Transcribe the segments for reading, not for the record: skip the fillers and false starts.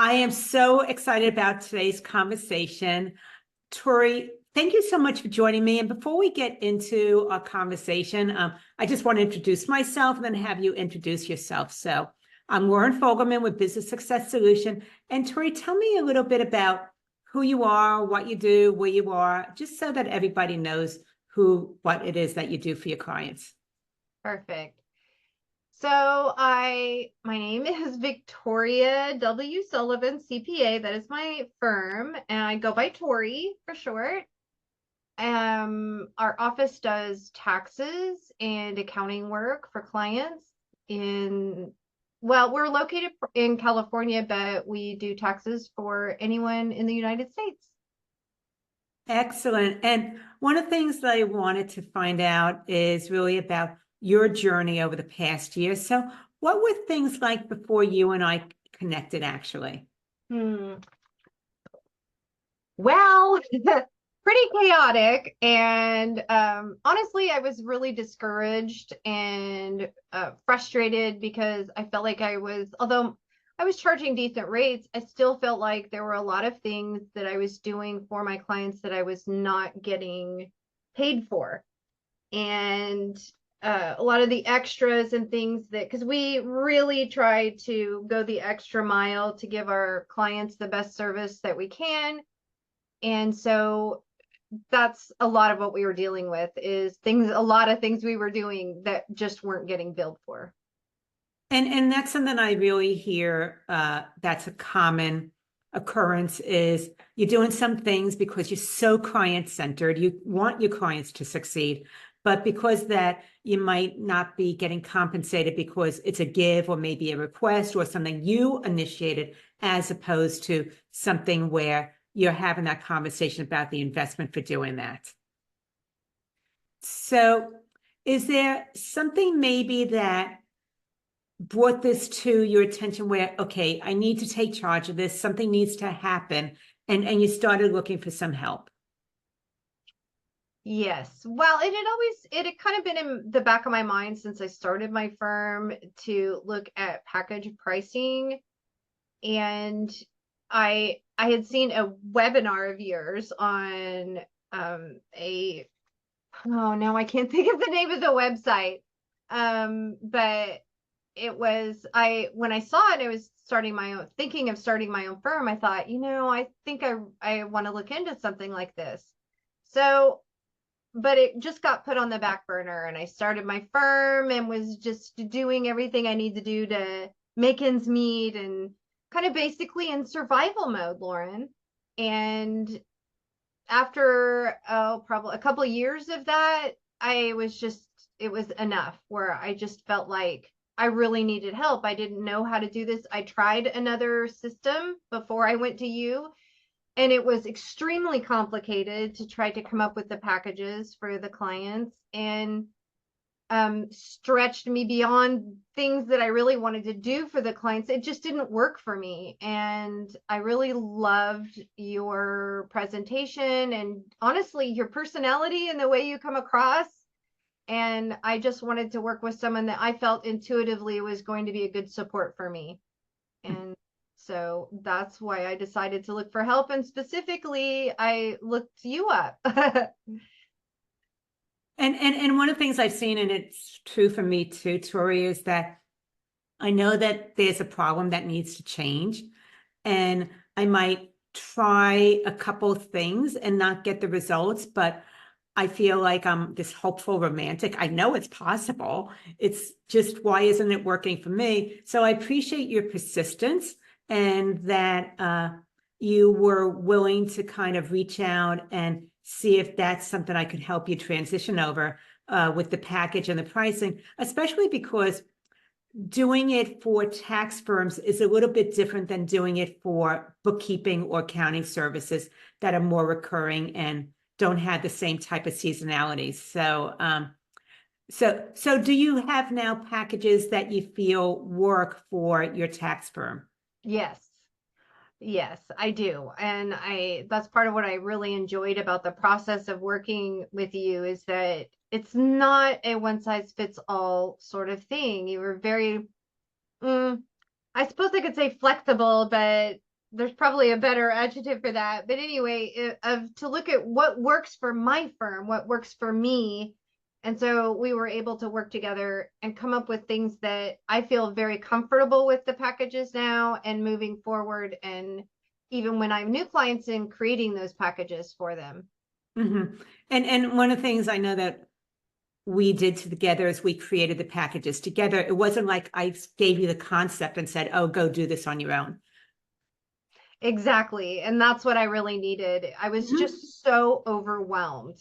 I am so excited about today's conversation. Tori, thank you so much for joining me. And before we get into our conversation, I just want to introduce myself and then have you introduce yourself. So I'm Lauren Fogelman with Business Success Solution. And Tori, tell me a little bit about who you are, what you do, where you are, just so that everybody knows what it is that you do for your clients. Perfect. So my name is Victoria W. Sullivan, CPA. That is my firm, and I go by Tori for short. Our office does taxes and accounting work for clients we're located in California, but we do taxes for anyone in the United States. Excellent. And one of the things that I wanted to find out is really about your journey over the past year. So what were things like before you and I connected, actually? Well, pretty chaotic. And honestly, I was really discouraged and frustrated because I felt like although I was charging decent rates, I still felt like there were a lot of things that I was doing for my clients that I was not getting paid for. And a lot of the extras and things because we really try to go the extra mile to give our clients the best service that we can. And so that's a lot of what we were dealing with is a lot of things we were doing that just weren't getting billed for. And that's something I really hear that's a common occurrence is you're doing some things because you're so client-centered. You want your clients to succeed, but because that you might not be getting compensated because it's a give or maybe a request or something you initiated, as opposed to something where you're having that conversation about the investment for doing that. So is there something maybe that brought this to your attention where, okay, I need to take charge of this, something needs to happen, and you started looking for some help? Yes. Well, it had kind of been in the back of my mind since I started my firm to look at package pricing. And I had seen a webinar of yours on now I can't think of the name of the website. But when I saw it, I was thinking of starting my own firm. I thought, I think I want to look into something like this. So, but it just got put on the back burner, and I started my firm and was just doing everything I need to do to make ends meet and kind of basically in survival mode, Lauren. And after probably a couple of years of that, it was enough where I just felt like I really needed help. I didn't know how to do this. I tried another system before I went to you, and it was extremely complicated to try to come up with the packages for the clients, and stretched me beyond things that I really wanted to do for the clients. It just didn't work for me. And I really loved your presentation and honestly, your personality and the way you come across. And I just wanted to work with someone that I felt intuitively was going to be a good support for me. And so that's why I decided to look for help. And specifically, I looked you up. And one of the things I've seen, and it's true for me too, Tori, is that I know that there's a problem that needs to change, and I might try a couple of things and not get the results, but I feel like I'm this hopeful romantic. I know it's possible. It's just, why isn't it working for me? So I appreciate your persistence and that you were willing to kind of reach out and see if that's something I could help you transition over with the package and the pricing, especially because doing it for tax firms is a little bit different than doing it for bookkeeping or accounting services that are more recurring and don't have the same type of seasonality. So do you have now packages that you feel work for your tax firm? Yes. Yes, I do. And that's part of what I really enjoyed about the process of working with you is that it's not a one size fits all sort of thing. You were very, I suppose I could say flexible, but there's probably a better adjective for that. But anyway, to look at what works for my firm, what works for me. And so we were able to work together and come up with things that I feel very comfortable with the packages now and moving forward. And even when I have new clients in, creating those packages for them. And one of the things I know that we did together is we created the packages together. It wasn't like I gave you the concept and said, oh, go do this on your own. Exactly. And that's what I really needed. I was just so overwhelmed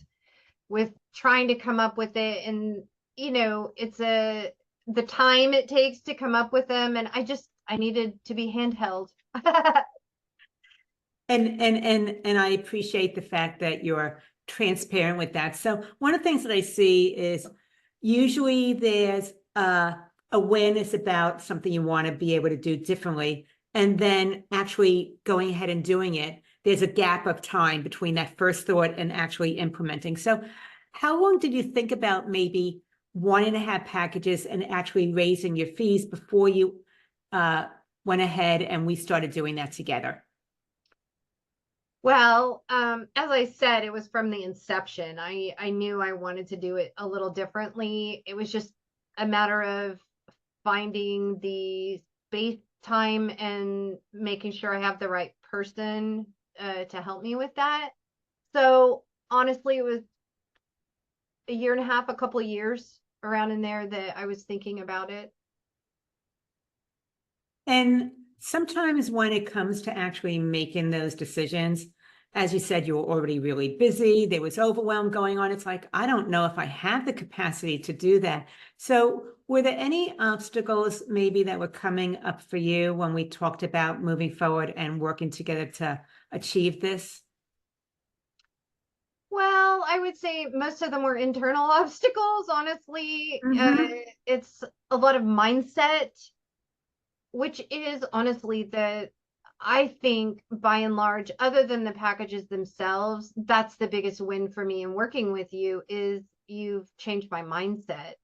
with trying to come up with it. And, it's the time it takes to come up with them. And I needed to be handheld. And I appreciate the fact that you're transparent with that. So one of the things that I see is usually there's awareness about something you want to be able to do differently, and then actually going ahead and doing it. There's a gap of time between that first thought and actually implementing. So how long did you think about maybe wanting to have packages and actually raising your fees before you went ahead and we started doing that together? Well, as I said, it was from the inception. I knew I wanted to do it a little differently. It was just a matter of finding the space, time, and making sure I have the right person to help me with that. So honestly, it was a year and a half, a couple of years around in there that I was thinking about it. And sometimes when it comes to actually making those decisions, as you said, you were already really busy, there was overwhelm going on. It's like, I don't know if I have the capacity to do that. So were there any obstacles maybe that were coming up for you when we talked about moving forward and working together to achieve this? Well, I would say most of them were internal obstacles, honestly. It's a lot of mindset, which is honestly I think by and large, other than the packages themselves, that's the biggest win for me in working with you is you've changed my mindset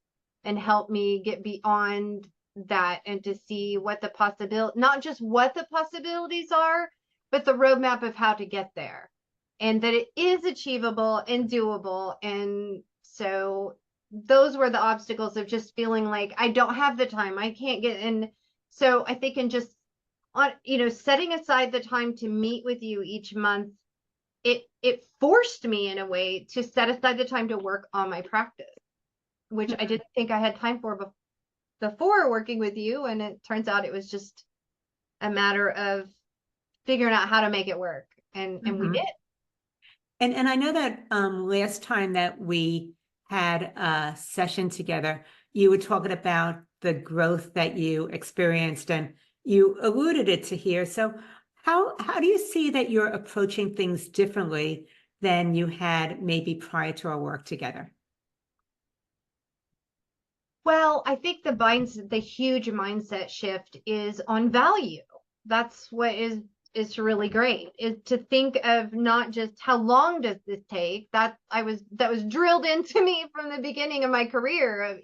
and helped me get beyond that and to see what the possibility, not just what the possibilities are, but the roadmap of how to get there and that it is achievable and doable. And so those were the obstacles of just feeling like I don't have the time, I can't get in. So I think in just on, setting aside the time to meet with you each month, it forced me in a way to set aside the time to work on my practice, which I didn't think I had time for before working with you. And it turns out it was just a matter of figuring out how to make it work. And we did. And I know that last time that we had a session together, you were talking about the growth that you experienced, and you alluded it to here. So how do you see that you're approaching things differently than you had maybe prior to our work together? Well, I think the huge mindset shift is on value. That's what is really great, is to think of not just how long does this take. That was drilled into me from the beginning of my career of,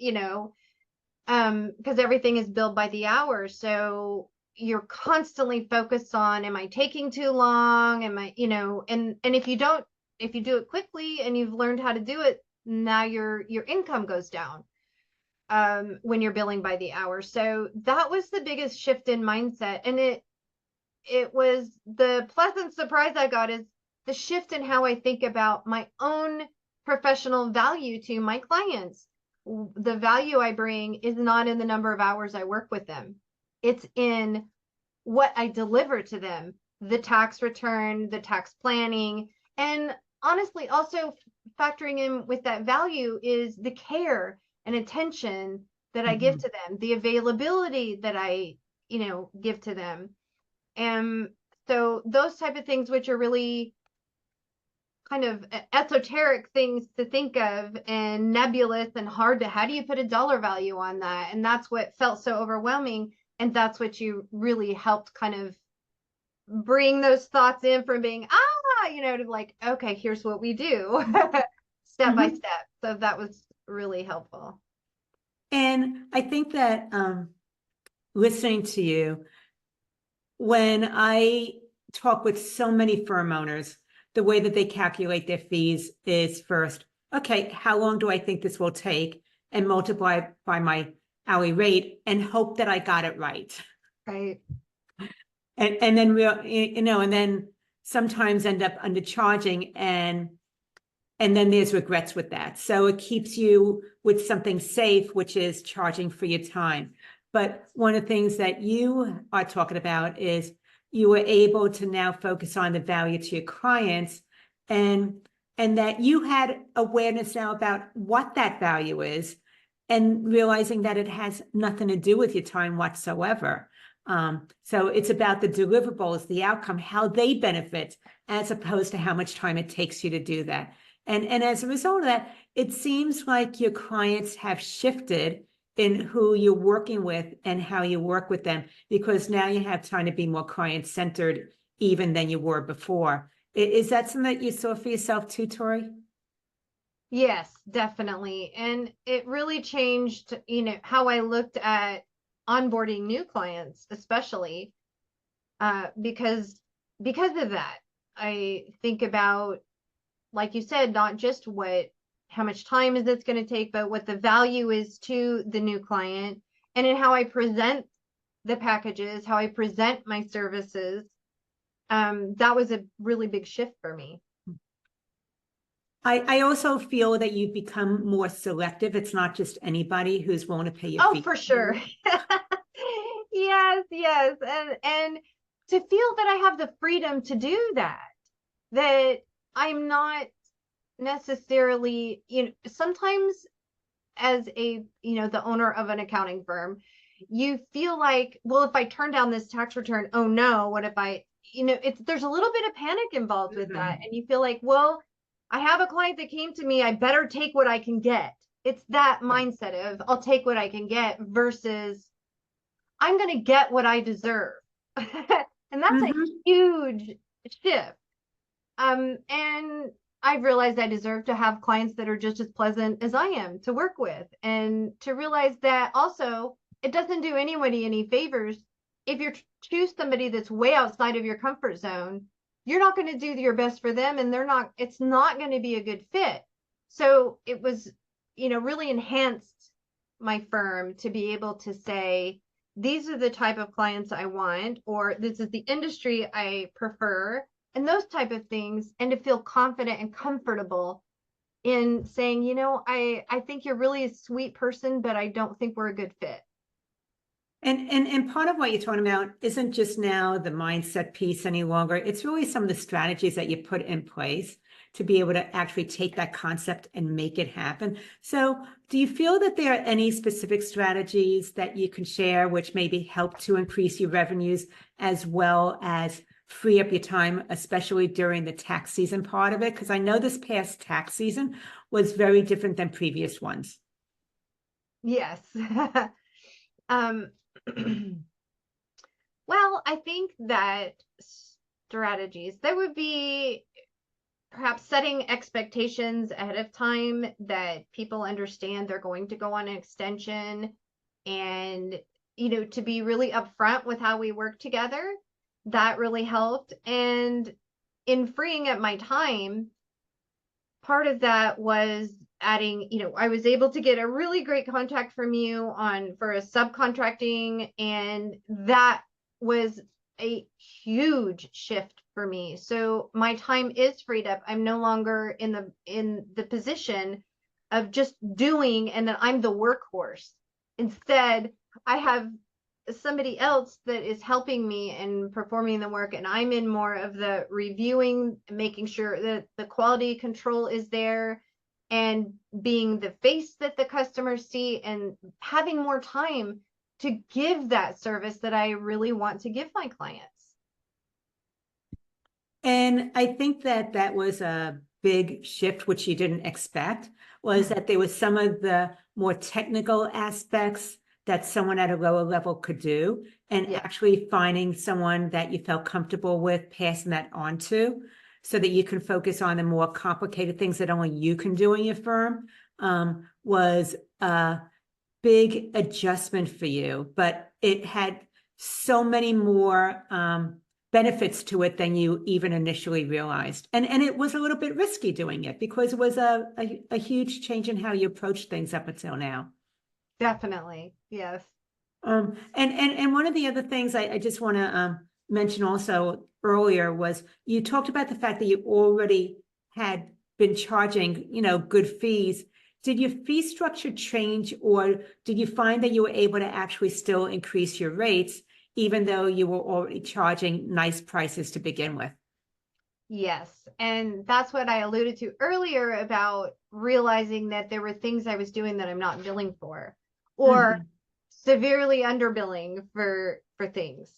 because everything is billed by the hour. So you're constantly focused on, am I taking too long? Am I, and if you do it quickly and you've learned how to do it, now your income goes down when you're billing by the hour. So that was the biggest shift in mindset. And it was the pleasant surprise I got is the shift in how I think about my own professional value to my clients. The value I bring is not in the number of hours I work with them. It's in what I deliver to them, the tax return, the tax planning, and honestly, also factoring in with that value is the care and attention that I give to them, the availability that I, give to them. And so those type of things, which are really kind of esoteric things to think of and nebulous and hard to, how do you put a dollar value on that? And that's what felt so overwhelming. And that's what you really helped kind of bring those thoughts in from being, to like, okay, here's what we do step by step. So that was really helpful. And I think that listening to you, when I talk with so many firm owners, the way that they calculate their fees is first, okay, how long do I think this will take? And multiply by my hourly rate and hope that I got it right. Right. And then we'll, and then sometimes end up undercharging and then there's regrets with that. So it keeps you with something safe, which is charging for your time. But one of the things that you are talking about is you were able to now focus on the value to your clients and that you had awareness now about what that value is and realizing that it has nothing to do with your time whatsoever. So it's about the deliverables, the outcome, how they benefit, as opposed to how much time it takes you to do that. And as a result of that, it seems like your clients have shifted in who you're working with and how you work with them, because now you have time to be more client-centered even than you were before. Is that something that you saw for yourself too, Tori? Yes, definitely. And it really changed, how I looked at onboarding new clients, especially because of that. I think about, like you said, not just how much time is this going to take, but what the value is to the new client, and in how I present the packages, how I present my services. That was a really big shift for me. I also feel that you've become more selective. It's not just anybody who's willing to pay your fee. Oh, for sure. Yes, yes. And to feel that I have the freedom to do that I'm not necessarily, sometimes as the owner of an accounting firm, you feel like, well, if I turn down this tax return, oh no, what if there's a little bit of panic involved with that. And you feel like, well, I have a client that came to me, I better take what I can get. It's that mindset of I'll take what I can get versus I'm going to get what I deserve. And that's a huge shift. And I've realized I deserve to have clients that are just as pleasant as I am to work with, and to realize that also it doesn't do anybody any favors. If you choose somebody that's way outside of your comfort zone, you're not going to do your best for them, and it's not going to be a good fit. So it was, really enhanced my firm to be able to say, these are the type of clients I want, or this is the industry I prefer, and those type of things, and to feel confident and comfortable in saying, I think you're really a sweet person, but I don't think we're a good fit. And part of what you're talking about isn't just now the mindset piece any longer. It's really some of the strategies that you put in place to be able to actually take that concept and make it happen. So do you feel that there are any specific strategies that you can share which maybe help to increase your revenues as well as free up your time, especially during the tax season part of it? Because I know this past tax season was very different than previous ones. Yes. Well, I think that strategies, there would be perhaps setting expectations ahead of time that people understand they're going to go on an extension, and, to be really upfront with how we work together. That really helped. And in freeing up my time, part of that was adding, I was able to get a really great contact from you for a subcontracting, and that was a huge shift for me. So my time is freed up. I'm no longer in the position of just doing and then I'm the workhorse. Instead, I have somebody else that is helping me and performing the work, and I'm in more of the reviewing, making sure that the quality control is there, and being the face that the customers see, and having more time to give that service that I really want to give my clients. And I think that that was a big shift, which you didn't expect, was that there was some of the more technical aspects that someone at a lower level could do, and actually finding someone that you felt comfortable with passing that on to, so that you can focus on the more complicated things that only you can do in your firm, was a big adjustment for you. But it had so many more benefits to it than you even initially realized. And it was a little bit risky doing it because it was a huge change in how you approach things up until now. Definitely. Yes. And one of the other things I just want to mention also earlier was you talked about the fact that you already had been charging, good fees. Did your fee structure change, or did you find that you were able to actually still increase your rates, even though you were already charging nice prices to begin with? Yes. And that's what I alluded to earlier about realizing that there were things I was doing that I'm not billing for, or Mhm. severely underbilling for things.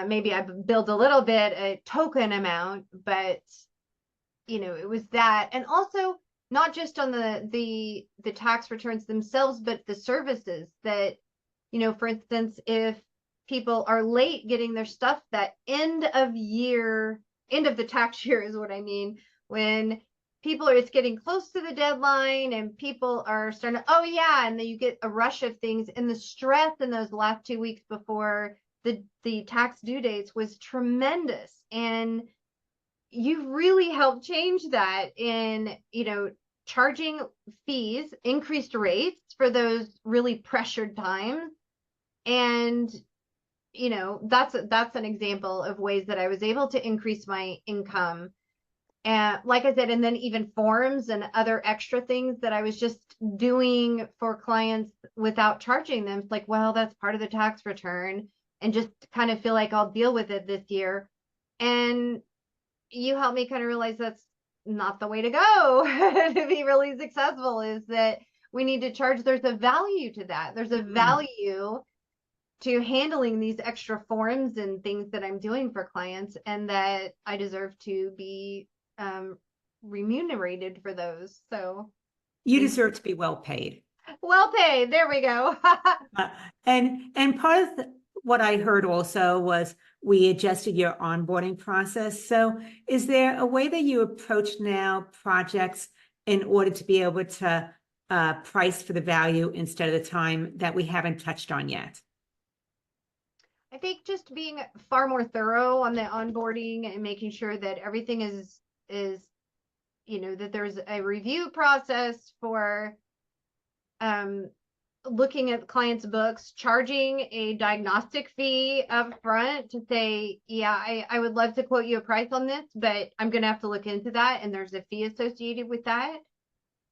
Maybe I billed a little bit, a token amount, but it was that. And also not just on the tax returns themselves, but the services that, for instance, if people are late getting their stuff, that end of the tax year is what I mean, when people are, it's getting close to the deadline and people are starting to, oh yeah, and then you get a rush of things, and the stress in those last 2 weeks before the tax due dates was tremendous. And you really helped change that in, charging fees, increased rates for those really pressured times. And, that's an example of ways that I was able to increase my income. And like I said, and then even forms and other extra things that I was just doing for clients without charging them. It's like, well, that's part of the tax return, and just kind of feel like I'll deal with it this year. And you helped me kind of realize that's not the way to go to be really successful, is that we need to charge. There's a value to that. There's a value to handling these extra forms and things that I'm doing for clients, and that I deserve to be remunerated for those. So You thank deserve to be well paid. well paid. There we go. Uh, and part of what I heard also was we adjusted your onboarding process. So is there a way that you approach now projects in order to be able to price for the value instead of the time that we haven't touched on yet? I think just being far more thorough on the onboarding and making sure that everything is that there's a review process for looking at the client's books, charging a diagnostic fee up front to say, yeah, I would love to quote you a price on this, but I'm going to have to look into that. And there's a fee associated with that.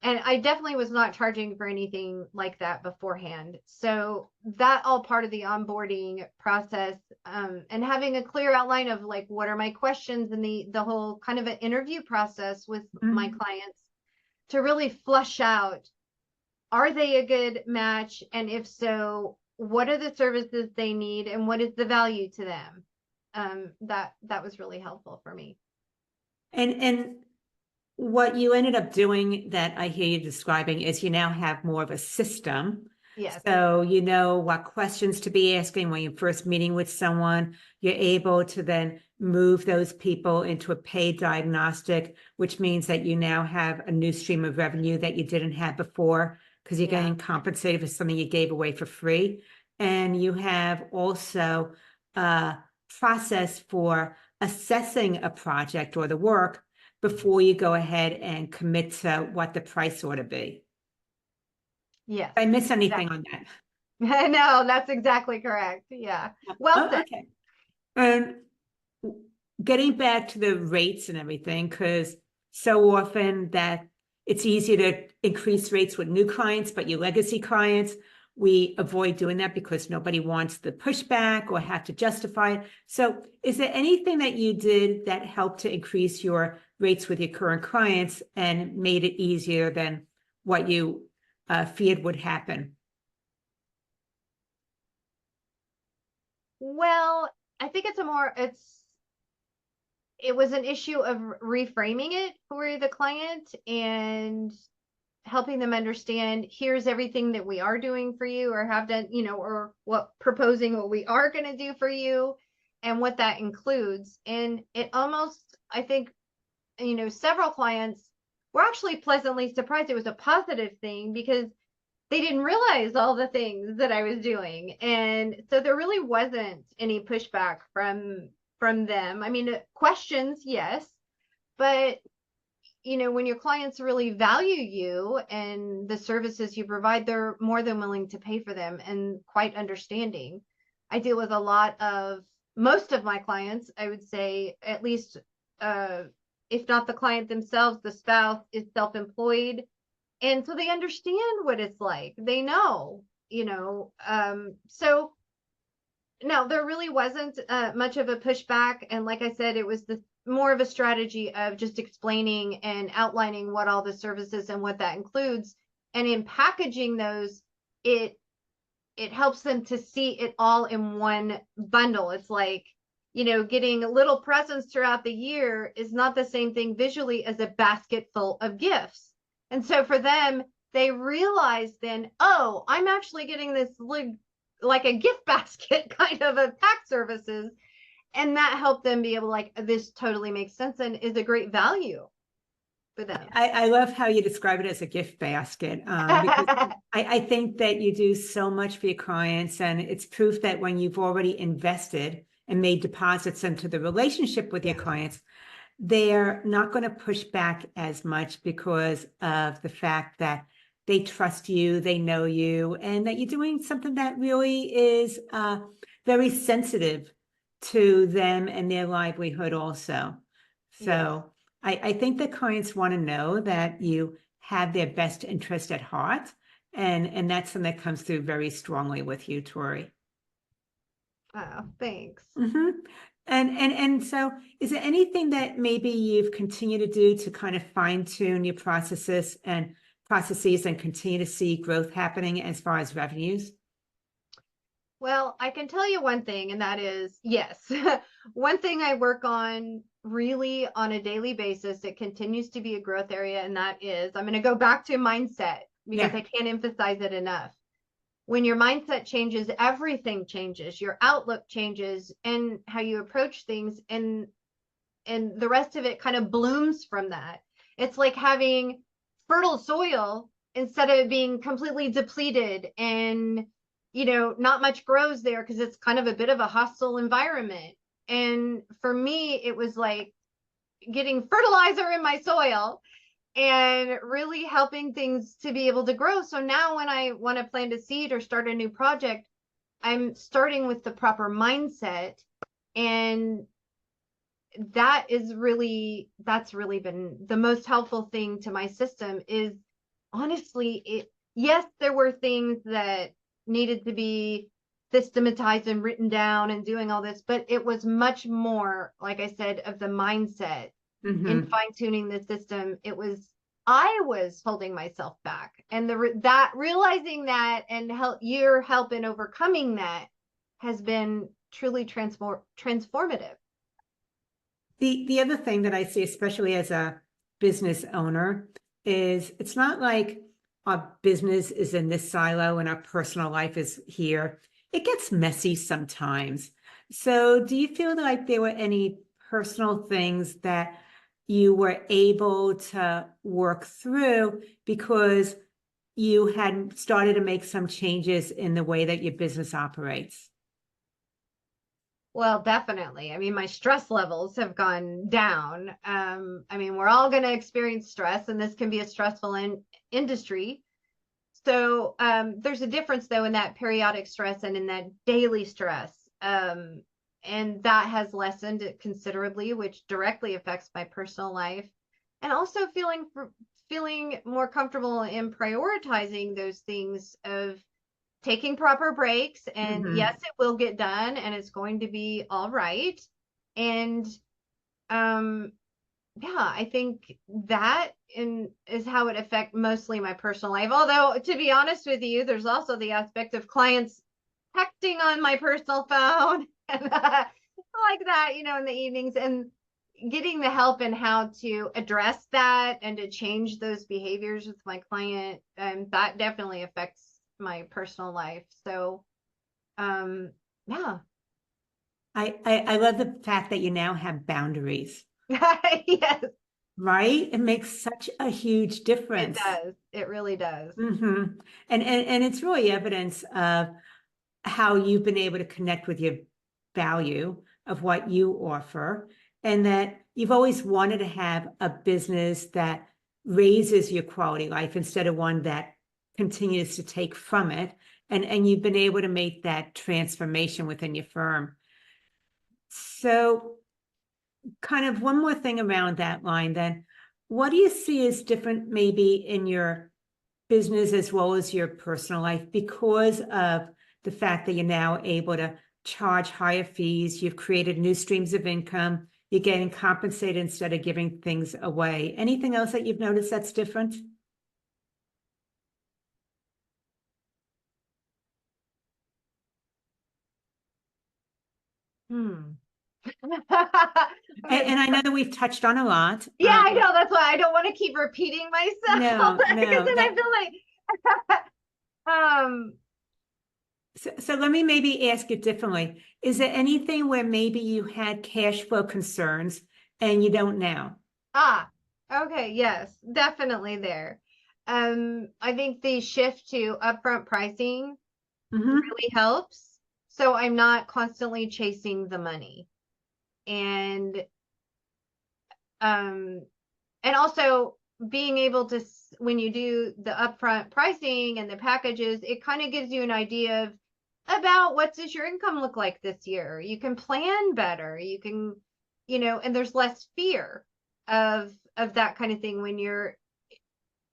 And I definitely was not charging for anything like that beforehand. So that all part of the onboarding process, and having a clear outline of like, what are my questions, and the whole kind of an interview process with my clients to really flush out, are they a good match? And if so, what are the services they need, and what is the value to them? That was really helpful for me. And what you ended up doing that I hear you describing is you now have more of a system. Yes. So you know what questions to be asking when you're first meeting with someone. You're able to then move those people into a paid diagnostic, which means that you now have a new stream of revenue that you didn't have before, because you're getting compensated for something you gave away for free. And you have also a process for assessing a project or the work before you go ahead and commit to what the price ought to be. Yes. Did I miss anything on that? No, that's exactly correct. Yeah. Well said. Okay. And getting back to the rates and everything, because so often that it's easy to increase rates with new clients, but your legacy clients, we avoid doing that because nobody wants the pushback or have to justify it. So is there anything that you did that helped to increase your rates with your current clients and made it easier than what you feared would happen? Well, I think it was an issue of reframing it for the client and helping them understand, here's everything that we are doing for you, or have done, or proposing what we are going to do for you, and what that includes. And it almost, I think, several clients were actually pleasantly surprised. It was a positive thing because they didn't realize all the things that I was doing. And so there really wasn't any pushback from from them. I mean, questions, yes, but when your clients really value you and the services you provide, they're more than willing to pay for them and quite understanding. I deal with most of my clients, I would say, at least, if not the client themselves, the spouse is self-employed. And so they understand what it's like. They know, so no, there really wasn't much of a pushback. And like I said, it was more of a strategy of just explaining and outlining what all the services and what that includes. And in packaging those, it helps them to see it all in one bundle. It's like, getting little presents throughout the year is not the same thing visually as a basket full of gifts. And so for them, they realize then, oh, I'm actually getting this like a gift basket kind of pack services. And that helped them be able this totally makes sense and is a great value for them. I love how you describe it as a gift basket, because I think that you do so much for your clients, and it's proof that when you've already invested and made deposits into the relationship with your clients, they're not going to push back as much because of the fact that they trust you, they know you, and that you're doing something that really is very sensitive to them and their livelihood also. So I think that clients want to know that you have their best interest at heart. And that's something that comes through very strongly with you, Tori. Oh, thanks. Mm-hmm. And so is there anything that maybe you've continued to do to kind of fine tune your processes and continue to see growth happening as far as revenues? Well, I can tell you one thing, and that is, yes, one thing I work on really on a daily basis, it continues to be a growth area, and that is, I'm going to go back to mindset because I can't emphasize it enough. When your mindset changes, everything changes, your outlook changes, and how you approach things, and the rest of it kind of blooms from that. It's like having fertile soil instead of being completely depleted and not much grows there because it's kind of a bit of a hostile environment. And for me, it was like getting fertilizer in my soil and really helping things to be able to grow. So now when I want to plant a seed or start a new project, I'm starting with the proper mindset. And that's really been the most helpful thing to my system. Is honestly, yes, there were things that needed to be systematized and written down and doing all this, but it was much more, like I said, of the mindset and fine-tuning the system. I was holding myself back, and realizing that and your help in overcoming that has been truly transformative. The other thing that I see, especially as a business owner, is it's not like our business is in this silo and our personal life is here. It gets messy sometimes. So do you feel like there were any personal things that you were able to work through because you had started to make some changes in the way that your business operates? Well, definitely. I mean, my stress levels have gone down. I mean, we're all going to experience stress, and this can be a stressful industry. So there's a difference, though, in that periodic stress and in that daily stress. And that has lessened it considerably, which directly affects my personal life. And also feeling more comfortable in prioritizing those things of taking proper breaks, and yes, it will get done and it's going to be all right. And I think that is how it affects mostly my personal life. Although, to be honest with you, there's also the aspect of clients texting on my personal phone and like that, in the evenings, and getting the help in how to address that and to change those behaviors with my client. And that definitely affects my personal life. So, yeah. I love the fact that you now have boundaries. Yes. Right? It makes such a huge difference. It does. It really does. And it's really evidence of how you've been able to connect with your value of what you offer, and that you've always wanted to have a business that raises your quality of life instead of one that continues to take from it. And you've been able to make that transformation within your firm. So kind of one more thing around that line then, what do you see as different maybe in your business as well as your personal life because of the fact that you're now able to charge higher fees, you've created new streams of income, you're getting compensated instead of giving things away? Anything else that you've noticed that's different? Hmm. And I know that we've touched on a lot. Yeah, I know. That's why I don't want to keep repeating myself because No, then I feel like, um, so let me maybe ask it differently. Is there anything where maybe you had cash flow concerns and you don't now? okay, yes, definitely there. I think the shift to upfront pricing Mm-hmm. really helps. So I'm not constantly chasing the money. And um and also being able to when you do the upfront pricing and the packages, it kind of gives you an idea of about what does your income look like this year. You can plan better. You can, and there's less fear of that kind of thing when you're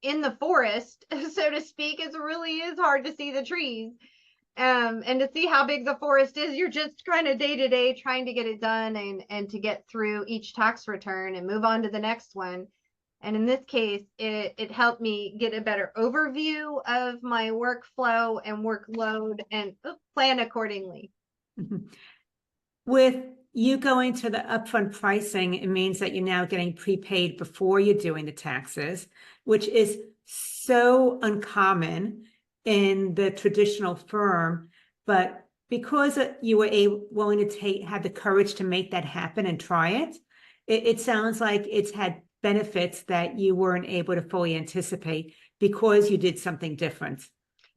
in the forest, so to speak. It really is hard to see the trees. And to see how big the forest is, you're just kind of day to day trying to get it done and to get through each tax return and move on to the next one. And in this case, it helped me get a better overview of my workflow and workload and plan accordingly. With you going to the upfront pricing, it means that you're now getting prepaid before you're doing the taxes, which is so uncommon in the traditional firm. But because you were willing to have the courage to make that happen and try it, it sounds like it's had benefits that you weren't able to fully anticipate because you did something different.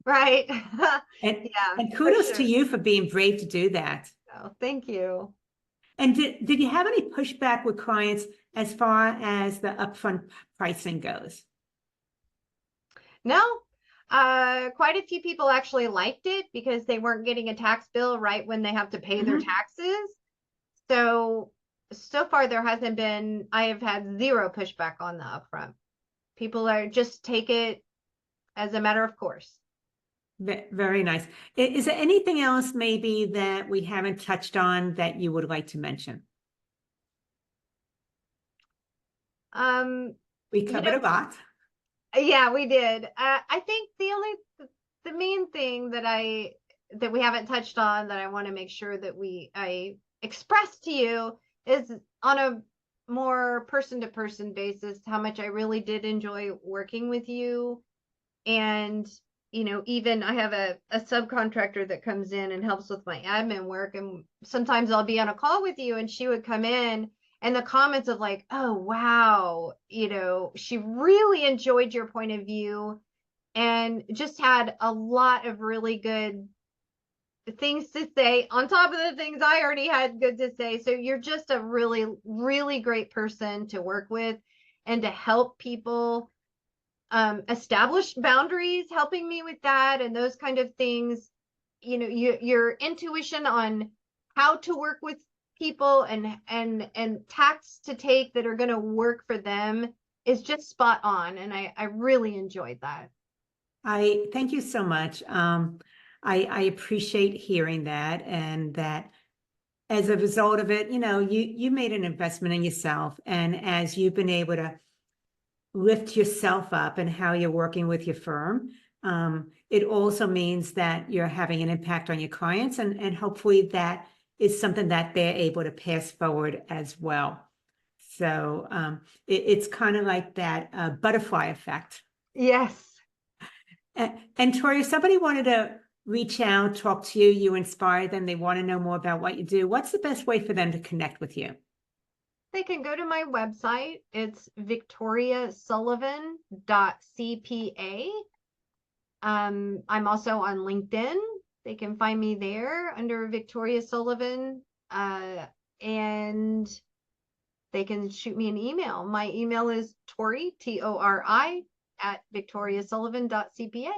Right. And, Yeah, and for kudos sure. to you for being brave to do that. Oh, thank you. And did you have any pushback with clients as far as the upfront pricing goes? No, quite a few people actually liked it because they weren't getting a tax bill right when they have to pay their Mhm. taxes. So far there hasn't been, I have had zero pushback on the upfront. People are just take it as a matter of course. Very nice. Is there anything else maybe that we haven't touched on that you would like to mention? Um, We you covered know, a lot. yeah, we did. I think the main thing that we haven't touched on that I want to make sure that I express to you is on a more person to person basis how much I really did enjoy working with you. And even I have a subcontractor that comes in and helps with my admin work, and sometimes I'll be on a call with you and she would come in and the comments of like, oh wow, she really enjoyed your point of view and just had a lot of really good things to say on top of the things I already had good to say. So you're just a really, really great person to work with and to help people establish boundaries, helping me with that and those kind of things. Your intuition on how to work with people and tacts to take that are going to work for them is just spot on, and I really enjoyed that. I thank you so much. I appreciate hearing that, and that as a result of it, you made an investment in yourself, and as you've been able to lift yourself up and how you're working with your firm, it also means that you're having an impact on your clients, and hopefully that is something that they're able to pass forward as well. So it's kind of like that butterfly effect. Yes. And Tori, if somebody wanted to reach out, talk to you, you inspire them, they want to know more about what you do, what's the best way for them to connect with you? They can go to my website. It's victoriasullivan.cpa. I'm also on LinkedIn. They can find me there under Victoria Sullivan. and they can shoot me an email. My email is Tori, Tori, at victoriasullivan.cpa.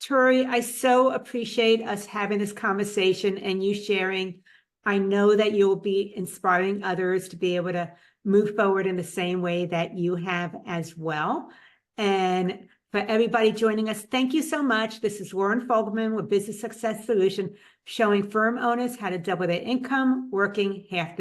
Tori, I so appreciate us having this conversation and you sharing. I know that you'll be inspiring others to be able to move forward in the same way that you have as well. And for everybody joining us, thank you so much. This is Lauren Fogelman with Business Success Solution, showing firm owners how to double their income working half the